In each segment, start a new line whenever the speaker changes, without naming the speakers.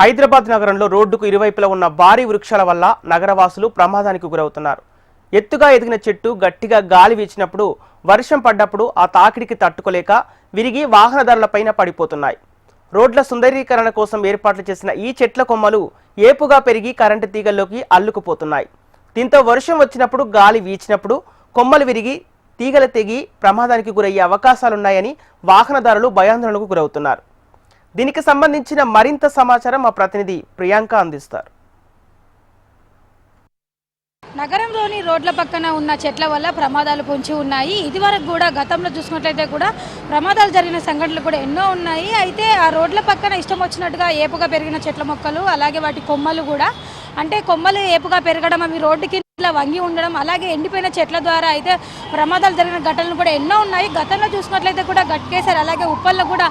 హైదరాబాద్ నగరంలో రోడ్డుకు ఇరువైపులా ఉన్న భారీ వృక్షాల వల్ల నగరవాసులు ప్రమాదానికి గురవుతున్నారు. ఎత్తుగా ఎదిగిన చెట్టు గట్టిగా గాలి వీచినప్పుడు, వర్షం పడ్డప్పుడు ఆ తాకిడికి తట్టుకోలేక విరిగి వాహనదారులపైన పడిపోతున్నాయి. రోడ్ల సుందరీకరణ కోసం ఏర్పాట్లు చేసిన ఈ చెట్ల కొమ్మలు ఏపుగా పెరిగి కరెంటు తీగల్లోకి అల్లుకుపోతున్నాయి. దీంతో వర్షం వచ్చినప్పుడు, గాలి వీచినప్పుడు కొమ్మలు విరిగి తీగలు తెగి ప్రమాదానికి గురయ్యే అవకాశాలున్నాయని వాహనదారులు భయాందోళనకు గురవుతున్నారు. దీనికి సంబంధించిన మరింత సమాచారం మా ప్రతినిధి ప్రియాంక అందిస్తారు.
నగరంలోని రోడ్ల పక్కన ఉన్న చెట్ల వల్ల ప్రమాదాలు పొంచి ఉన్నాయి. ఇదివరకు కూడా గతంలో చూసుకున్నట్లయితే కూడా ప్రమాదాలు జరిగిన సంఘటనలు కూడా ఎన్నో ఉన్నాయి. అయితే ఆ రోడ్ల పక్కన ఇష్టం వచ్చినట్టుగా ఏపుగా పెరిగిన చెట్ల మొక్కలు, అలాగే వాటి కొమ్మలు కూడా, అంటే కొమ్మలు ఏపుగా పెరగడం, అవి రోడ్డుకి ఇట్లా వంగి ఉండడం, అలాగే ఎండిపోయిన చెట్ల ద్వారా అయితే ప్రమాదాలు జరిగిన ఘటనలు కూడా ఎన్నో ఉన్నాయి. గతంలో చూసుకున్నట్లయితే కూడా గట్కేసరి, అలాగే ఉప్పల్లో కూడా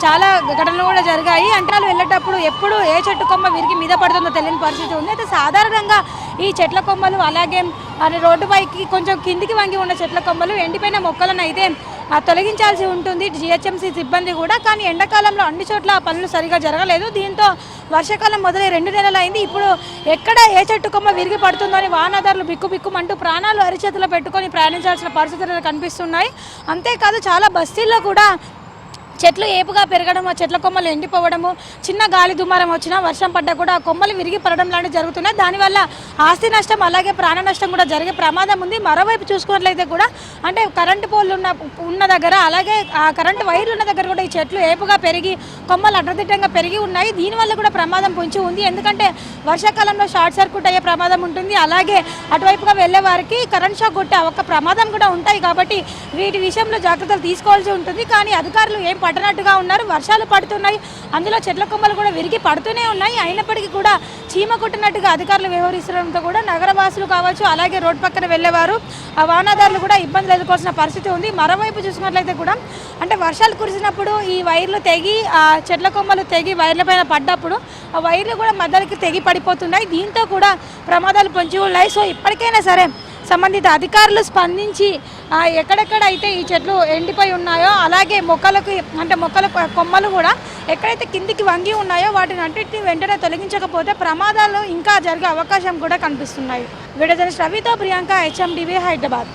చాలా ఘటనలు కూడా జరిగాయి. అంటరాలు వెళ్ళేటప్పుడు ఎప్పుడు ఏ చెట్టు కొమ్మ విరిగి మీద పడుతుందో తెలియని పరిస్థితి ఉంది. అయితే సాధారణంగా ఈ చెట్ల కొమ్మలు, అలాగే రోడ్డుపైకి కొంచెం కిందికి వంగి ఉన్న చెట్ల కొమ్మలు, ఎండిపోయిన మొక్కలను అయితే తొలగించాల్సి ఉంటుంది జిహెచ్ఎంసీ సిబ్బంది కూడా. కానీ ఎండాకాలంలో అన్ని చోట్ల ఆ పనులు సరిగా జరగలేదు. దీంతో వర్షాకాలం మొదలై 2 నెలలు అయింది. ఇప్పుడు ఎక్కడ ఏ చెట్టు కొమ్మ విరిగి పడుతుందో అని వాహనదారులు బిక్కుబిక్కుమంటూ ప్రాణాలు అరిచేతిలో పెట్టుకొని ప్రయాణించాల్సిన పరిస్థితులు కనిపిస్తున్నాయి. అంతేకాదు చాలా బస్తీల్లో కూడా చెట్లు ఏపుగా పెరగడం, ఆ చెట్ల కొమ్మలు ఎండిపోవడము, చిన్న గాలి దుమారం వచ్చినా, వర్షం పడ్డా కూడా ఆ కొమ్మలు విరిగి పడడం లాంటివి జరుగుతున్నాయి. దానివల్ల ఆస్తి నష్టం, అలాగే ప్రాణ నష్టం కూడా జరిగే ప్రమాదం ఉంది. మరోవైపు చూసుకున్నట్లయితే కూడా అంటే కరెంటు పోల్లు ఉన్న దగ్గర, అలాగే ఆ కరెంటు వైర్లు ఉన్న దగ్గర కూడా ఈ చెట్లు ఏపుగా పెరిగి కొమ్మలు అడ్డదిడ్డంగా పెరిగి ఉన్నాయి. దీనివల్ల కూడా ప్రమాదం పొంచి ఉంది. ఎందుకంటే వర్షాకాలంలో షార్ట్ సర్క్యూట్ అయ్యే ప్రమాదం ఉంటుంది. అలాగే అటువైపుగా వెళ్ళే వారికి కరెంట్ షాక్ కొట్టే ఒక ప్రమాదం కూడా ఉంటాయి. కాబట్టి వీటి విషయంలో జాగ్రత్తలు తీసుకోవాల్సి ఉంటుంది. కానీ అధికారులు ఏం పట్టనట్టుగా ఉన్నారు. వర్షాలు పడుతున్నాయి, అందులో చెట్ల కొమ్మలు కూడా విరిగి పడుతూనే ఉన్నాయి. అయినప్పటికీ కూడా చీమ కొట్టినట్టుగా అధికారులు వ్యవహరిస్తుండడంతో కూడా నగరవాసులు కావచ్చు, అలాగే రోడ్ పక్కన వెళ్ళేవారు, ఆ వాహనదారులు కూడా ఇబ్బందులు ఎదుర్కోవాల్సిన పరిస్థితి ఉంది. మరోవైపు చూసుకున్నట్లయితే కూడా అంటే వర్షాలు కురిసినప్పుడు ఈ వైర్లు తెగి, ఆ చెట్ల కొమ్మలు తెగి వైర్ల పైన పడ్డప్పుడు ఆ వైర్లు కూడా మధ్యలోకి తెగి పడిపోతున్నాయి. దీంతో కూడా ప్రమాదాలు పొంచి ఉన్నాయి. సో ఇప్పటికైనా సరే సంబంధిత అధికారులు స్పందించి ఎక్కడెక్కడైతే ఈ చెట్లు ఎండిపోయి ఉన్నాయో, అలాగే మొక్కల కొమ్మలు కూడా ఎక్కడైతే కిందికి వంగి ఉన్నాయో వాటిని అన్నింటినీ వెంటనే తొలగించకపోతే ప్రమాదాలు ఇంకా జరిగే అవకాశం కూడా కనిపిస్తున్నాయి. వీడియో జర్నలిస్ట్ రవితో ప్రియాంక, HMDV, హైదరాబాద్.